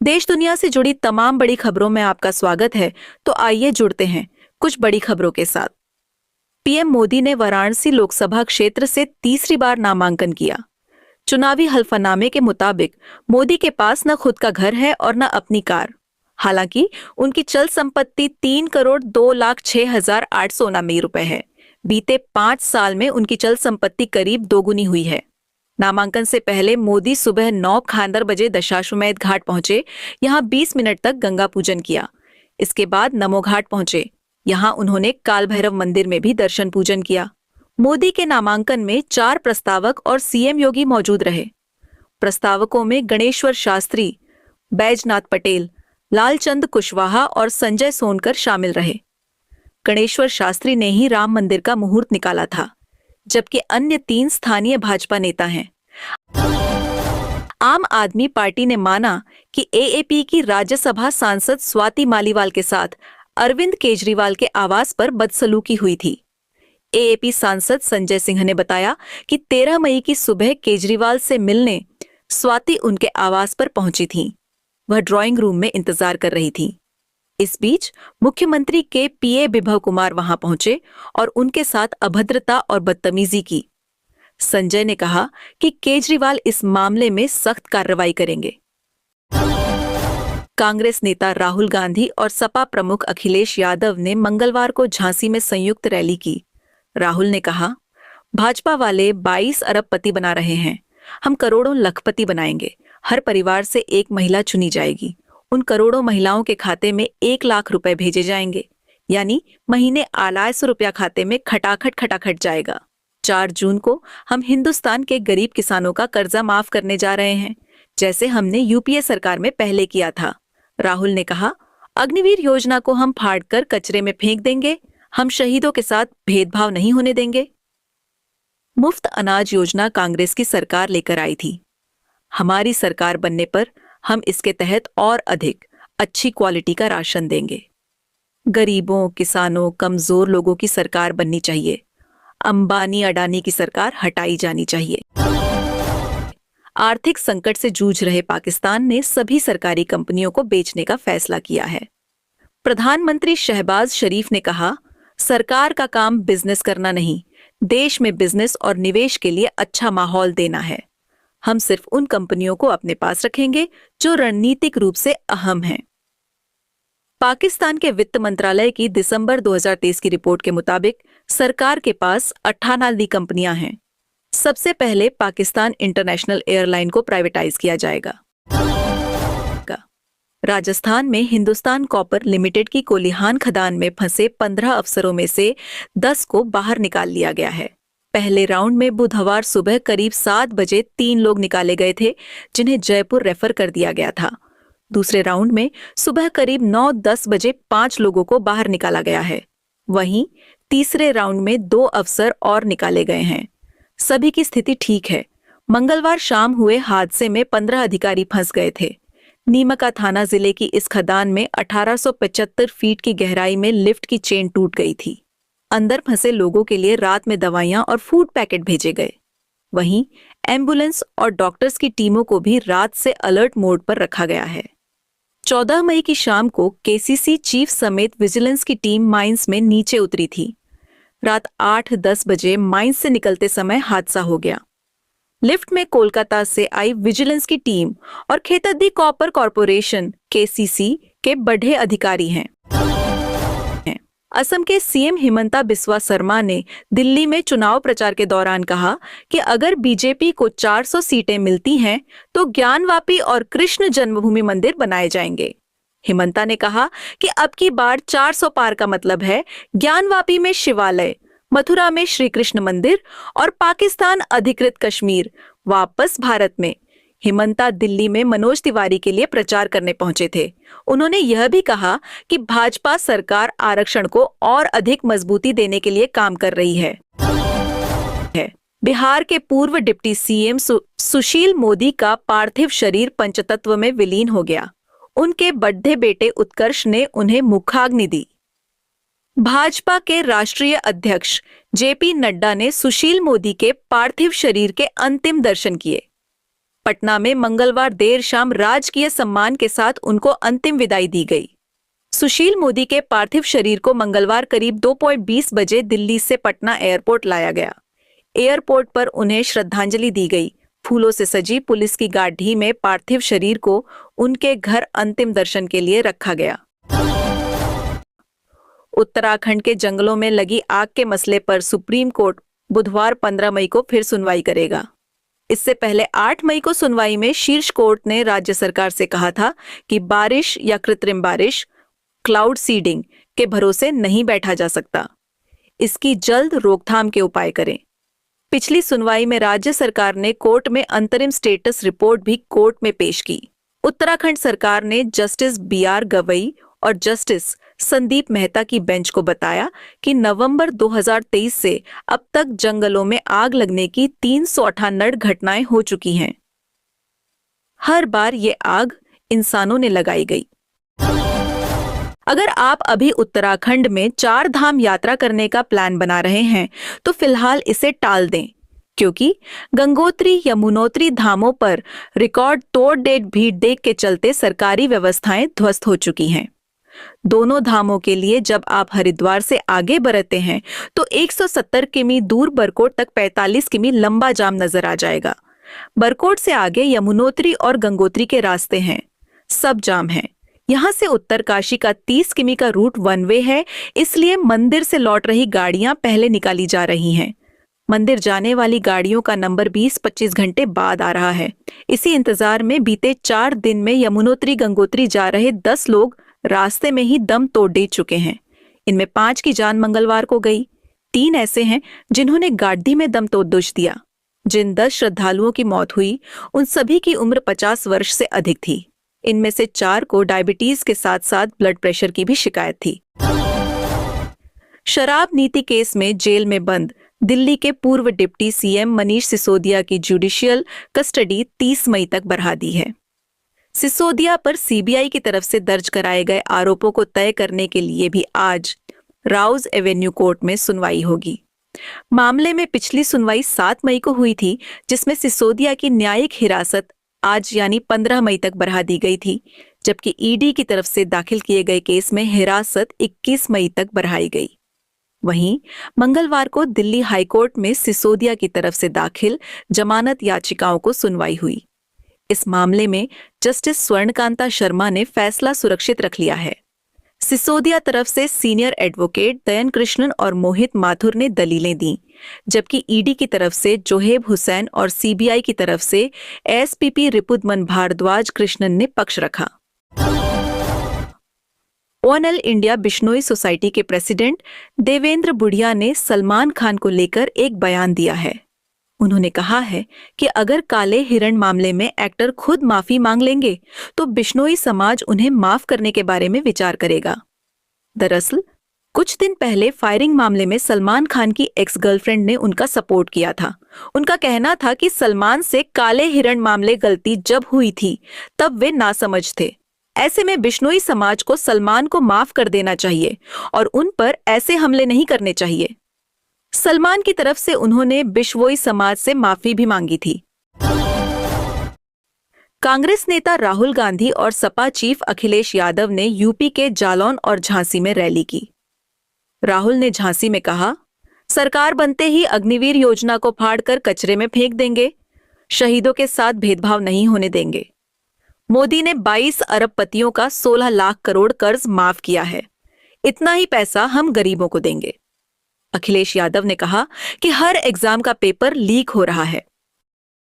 देश दुनिया से जुड़ी तमाम बड़ी खबरों में आपका स्वागत है। तो आइए जुड़ते हैं कुछ बड़ी खबरों के साथ। पीएम मोदी ने वाराणसी लोकसभा क्षेत्र से तीसरी बार नामांकन किया। चुनावी हल्फनामे के मुताबिक मोदी के पास न खुद का घर है और न अपनी कार। हालांकि उनकी चल संपत्ति 3,02,06,889 रुपए है। बीते 5 साल में उनकी चल संपत्ति करीब दोगुनी हुई है। नामांकन से पहले मोदी सुबह 9:11 बजे दशाश्वमेध घाट पहुंचे। यहां 20 मिनट तक गंगा पूजन किया। इसके बाद नमो घाट पहुंचे। यहां उन्होंने काल भैरव मंदिर में भी दर्शन पूजन किया। मोदी के नामांकन में 4 प्रस्तावक और सीएम योगी मौजूद रहे। प्रस्तावकों में गणेश्वर शास्त्री, बैजनाथ पटेल, लालचंद कुशवाहा और संजय सोनकर शामिल रहे। गणेश्वर शास्त्री ने ही राम मंदिर का मुहूर्त निकाला था, जबकि अन्य 3 स्थानीय भाजपा नेता हैं। आम आदमी पार्टी ने माना कि एएपी की राज्यसभा सांसद स्वाति मालीवाल के साथ अरविंद केजरीवाल के आवास पर बदसलूकी हुई थी। एएपी सांसद संजय सिंह ने बताया कि 13 मई की सुबह केजरीवाल से मिलने स्वाति उनके आवास पर पहुंची थीं। वह ड्राइंग रूम में इंतजार कर रही थी। इस बीच मुख्यमंत्री के पीए विभव कुमार वहां पहुंचे और उनके साथ अभद्रता और बदतमीजी की। संजय ने कहा कि केजरीवाल इस मामले में सख्त कार्रवाई करेंगे। कांग्रेस नेता राहुल गांधी और सपा प्रमुख अखिलेश यादव ने मंगलवार को झांसी में संयुक्त रैली की। राहुल ने कहा, भाजपा वाले 22 अरबपति बना रहे हैं, हम करोड़ों लखपति बनाएंगे। हर परिवार से एक महिला चुनी जाएगी। उन करोड़ों महिलाओं के खाते में 1 लाख रुपए भेजे जाएंगे, यानी महीने आलाय 100 रुपया खाते में खटाखट जाएगा। 4 जून को हम हिंदुस्तान के गरीब किसानों का कर्जा माफ करने जा रहे हैं, जैसे हमने यूपीए सरकार में पहले किया था। राहुल ने कहा, अग्निवीर योजना को हम फाड़कर कचरे में फेंक देंगे। हम शहीदों के साथ भेदभाव नहीं होने देंगे। मुफ्त अनाज योजना कांग्रेस की सरकार लेकर आई थी। हमारी सरकार बनने पर हम इसके तहत और अधिक अच्छी क्वालिटी का राशन देंगे। गरीबों, किसानों, कमजोर लोगों की सरकार बननी चाहिए। अंबानी अडानी की सरकार हटाई जानी चाहिए। आर्थिक संकट से जूझ रहे पाकिस्तान ने सभी सरकारी कंपनियों को बेचने का फैसला किया है। प्रधानमंत्री शहबाज शरीफ ने कहा, सरकार का काम बिजनेस करना नहीं, देश में बिजनेस और निवेश के लिए अच्छा माहौल देना है। हम सिर्फ उन कंपनियों को अपने पास रखेंगे जो रणनीतिक रूप से अहम हैं। पाकिस्तान के वित्त मंत्रालय की दिसंबर 2023 की रिपोर्ट के मुताबिक सरकार के पास 98 कंपनियां हैं। सबसे पहले पाकिस्तान इंटरनेशनल एयरलाइन को प्राइवेटाइज किया जाएगा। राजस्थान में हिंदुस्तान कॉपर लिमिटेड की कोलिहान खदान में फंसे 15 अफसरों में से 10 को बाहर निकाल लिया गया है। पहले राउंड में बुधवार सुबह करीब 7 बजे 3 लोग निकाले गए थे, जिन्हें जयपुर रेफर कर दिया गया था। दूसरे राउंड में सुबह करीब 9-10 बजे 5 लोगों को बाहर निकाला गया है। वहीं तीसरे राउंड में 2 अफसर और निकाले गए हैं। सभी की स्थिति ठीक है। मंगलवार शाम हुए हादसे में 15 अधिकारी फंस गए थे। नीमका थाना जिले की इस खदान में 1875 फीट की गहराई में लिफ्ट की चेन टूट गई थी। अंदर फंसे लोगों के लिए रात में दवाइयां और फूड पैकेट भेजे गए। वहीं एम्बुलेंस और डॉक्टर्स की टीमों को भी रात से अलर्ट मोड पर रखा गया है। 14 मई की शाम को केसीसी चीफ समेत विजिलेंस की टीम माइंस में नीचे उतरी थी। रात 8-10 बजे माइंस से निकलते समय हादसा हो गया। लिफ्ट में कोलकाता से आई विजिलेंस की टीम और खेतद्दी कॉपर कॉरपोरेशन केसीसी के बढ़े अधिकारी हैं। असम के सीएम हिमंता बिस्वा शर्मा ने दिल्ली में चुनाव प्रचार के दौरान कहा कि अगर बीजेपी को 400 सीटें मिलती हैं तो ज्ञानवापी और कृष्ण जन्मभूमि मंदिर बनाए जाएंगे। हिमंता ने कहा कि अब की बार 400 पार का मतलब है ज्ञानवापी में शिवालय, मथुरा में श्री कृष्ण मंदिर और पाकिस्तान अधिकृत कश्मीर वापस भारत में। हिमंता दिल्ली में मनोज तिवारी के लिए प्रचार करने पहुंचे थे। उन्होंने यह भी कहा कि भाजपा सरकार आरक्षण को और अधिक मजबूती देने के लिए काम कर रही है। बिहार के पूर्व डिप्टी सीएम सुशील मोदी का पार्थिव शरीर पंचतत्व में विलीन हो गया। उनके बड़े बेटे उत्कर्ष ने उन्हें मुखाग्नि दी। भाजपा के राष्ट्रीय अध्यक्ष जेपी नड्डा ने सुशील मोदी के पार्थिव शरीर के अंतिम दर्शन किए। पटना में मंगलवार देर शाम राजकीय सम्मान के साथ उनको अंतिम विदाई दी गई। सुशील मोदी के पार्थिव शरीर को मंगलवार करीब 2:20 बजे दिल्ली से पटना एयरपोर्ट लाया गया। एयरपोर्ट पर उन्हें श्रद्धांजलि दी गई। फूलों से सजी पुलिस की गाड़ी में पार्थिव शरीर को उनके घर अंतिम दर्शन के लिए रखा गया। उत्तराखंड के जंगलों में लगी आग के मसले पर सुप्रीम कोर्ट बुधवार 15 मई को फिर सुनवाई करेगा। इससे पहले 8 मई को सुनवाई में शीर्ष कोर्ट ने राज्य सरकार से कहा था कि बारिश या कृत्रिम बारिश, क्लाउड सीडिंग के भरोसे नहीं बैठा जा सकता। इसकी जल्द रोकथाम के उपाय करें। पिछली सुनवाई में राज्य सरकार ने कोर्ट में अंतरिम स्टेटस रिपोर्ट भी कोर्ट में पेश की। उत्तराखंड सरकार ने जस्टिस BR गवई और जस्टिस संदीप मेहता की बेंच को बताया कि नवंबर 2023 से अब तक जंगलों में आग लगने की 358 घटनाएं हो चुकी हैं। हर बार ये आग इंसानों ने लगाई गई। अगर आप अभी उत्तराखंड में 4 धाम यात्रा करने का प्लान बना रहे हैं तो फिलहाल इसे टाल दें, क्योंकि गंगोत्री यमुनोत्री धामों पर रिकॉर्ड तोड़ भीड़ देख के चलते सरकारी व्यवस्थाएं ध्वस्त हो चुकी हैं। दोनों धामों के लिए जब आप हरिद्वार से आगे बढ़ते हैं तो 170 किमी दूर बरकोट तक 45 किमी लंबा जाम नजर आ जाएगा। बरकोट से आगे यमुनोत्री और गंगोत्री के रास्ते हैं, सब जाम हैं। यहाँ से उत्तरकाशी का 30 किमी का रूट वन वे है, इसलिए मंदिर से लौट रही गाड़ियां पहले निकाली जा रही हैं। मंदिर जाने वाली गाड़ियों का नंबर 20-25 घंटे बाद आ रहा है। इसी इंतजार में बीते 4 दिन में यमुनोत्री गंगोत्री जा रहे 10 लोग रास्ते में ही दम तोड़ दे चुके हैं। इनमें 5 की जान मंगलवार को गई। 3 ऐसे हैं जिन्होंने गाड़ी में दम तोड़ दिया। जिन 10 श्रद्धालुओं की मौत हुई उन सभी की उम्र 50 वर्ष से अधिक थी। इनमें से 4 को डायबिटीज के साथ साथ ब्लड प्रेशर की भी शिकायत थी। शराब नीति केस में जेल में बंद दिल्ली के पूर्व डिप्टी CM मनीष सिसोदिया की जुडिशियल कस्टडी 30 मई तक बढ़ा दी है। सिसोदिया पर CBI की तरफ से दर्ज कराए गए आरोपों को तय करने के लिए भी आज राउज एवेन्यू कोर्ट में सुनवाई होगी। मामले में पिछली सुनवाई 7 मई को हुई थी, जिसमें सिसोदिया की न्यायिक हिरासत आज यानी 15 मई तक बढ़ा दी गई थी, जबकि ED की तरफ से दाखिल किए गए केस में हिरासत 21 मई तक बढ़ाई गई। वहीं मंगलवार को दिल्ली हाईकोर्ट में सिसोदिया की तरफ से दाखिल जमानत याचिकाओं को सुनवाई हुई। इस मामले में जस्टिस स्वर्णकांता शर्मा ने फैसला सुरक्षित रख लिया है। सिसोदिया तरफ से सीनियर एडवोकेट दयन कृष्णन और मोहित माथुर ने दलीलें दी, जबकि ED की तरफ से जोहेब हुसैन और CBI की तरफ से SPP रिपुदमन भारद्वाज कृष्णन ने पक्ष रखा। ONL इंडिया बिश्नोई सोसाइटी के प्रेसिडेंट देवेंद्र बुढ़िया ने सलमान खान को लेकर एक बयान दिया है। उन्होंने कहा है कि अगर काले हिरण मामले में एक्टर खुद माफी मांग लेंगे तो बिश्नोई समाज उन्हें माफ करने के बारे में विचार करेगा। दरअसल कुछ दिन पहले फायरिंग मामले में सलमान खान की एक्स गर्लफ्रेंड ने उनका सपोर्ट किया था। उनका कहना था कि सलमान से काले हिरण मामले गलती जब हुई थी तब वे नासमझ थे। ऐसे में बिश्नोई समाज को सलमान को माफ कर देना चाहिए और उन पर ऐसे हमले नहीं करने चाहिए। सलमान की तरफ से उन्होंने बिश्नोई समाज से माफी भी मांगी थी। कांग्रेस नेता राहुल गांधी और सपा चीफ अखिलेश यादव ने यूपी के जालौन और झांसी में रैली की। राहुल ने झांसी में कहा, सरकार बनते ही अग्निवीर योजना को फाड़कर कचरे में फेंक देंगे, शहीदों के साथ भेदभाव नहीं होने देंगे। मोदी ने 22 अरबपतियों का 16 लाख करोड़ कर्ज माफ किया है, इतना ही पैसा हम गरीबों को देंगे। अखिलेश यादव ने कहा कि हर एग्जाम का पेपर लीक हो रहा है,